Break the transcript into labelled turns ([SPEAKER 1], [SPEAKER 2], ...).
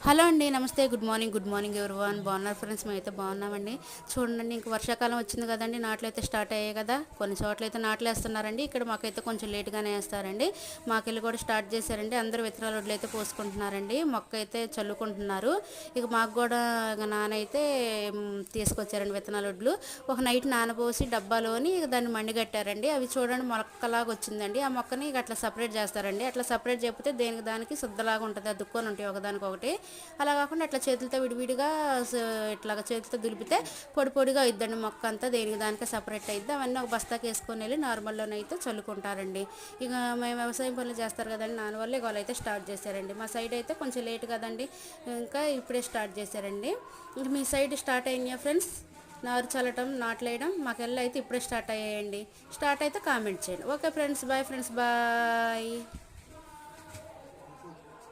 [SPEAKER 1] Hello అండి, నమస్తే, good morning everyone. బాగున్నారు ఫ్రెండ్స్? మేమైతే బాగున్నామండి. చూడండి, ఇంక వర్షాకాలం వచ్చింది కదండి, నాట్లు అయితే స్టార్ట్ అయ్యాయి కదా. కొన్ని చోట్ల అయితే నాట్లు వేస్తున్నారండి. ఇక్కడ మాకైతే కొంచెం లేట్గానే వేస్తారండి. మాకెళ్ళి కూడా స్టార్ట్ చేశారండి. అందరూ విత్తనాల వడ్లు అయితే పోసుకుంటున్నారండి. మొక్క అయితే చల్లుకుంటున్నారు. ఇక మాకు కూడా నాన్న అయితే తీసుకొచ్చారండి విత్తనాల వడ్లు. ఒక నైట్ నానబోసి డబ్బాలోని ఇక దాన్ని మండిగట్టారండి. అవి చూడండి మొక్కలాగా వచ్చిందండి. ఆ మొక్కని ఇక అట్లా సపరేట్ చేస్తారండి. అట్లా సపరేట్ చేయకపోతే దేనికి దానికి శుద్ధలాగా ఉంటుంది, అద్దుకొని ఉంటాయి ఒకదానికొకటి. అలా కాకుండా అట్లా చేతులతో విడివిడిగా ఇట్లాగా చేతులతో దులిపితే పొడి పొడిగా అయిద్దండి. మొక్క అంతా దేనికి దానికే సపరేట్ అయిద్ది. అవన్నీ ఒక బస్తాకి వేసుకొని వెళ్ళి నార్మల్లోనైతే చల్లుకుంటారండి. ఇక మేము వ్యవసాయం పనులు చేస్తారు కదండి, నాన్న వాళ్ళు ఇక వాళ్ళు అయితే స్టార్ట్ చేశారండి. మా సైడ్ అయితే కొంచెం లేట్ కదండి, ఇంకా ఇప్పుడే స్టార్ట్ చేశారండి. ఇంక మీ సైడ్ స్టార్ట్ అయినాయా ఫ్రెండ్స్? నారు చల్లటం, నాట్లేయడం? మాకెళ్ళి అయితే ఇప్పుడే స్టార్ట్ అయ్యాయండి. స్టార్ట్ అయితే కామెంట్ చేయండి. Okay friends, bye friends, bye.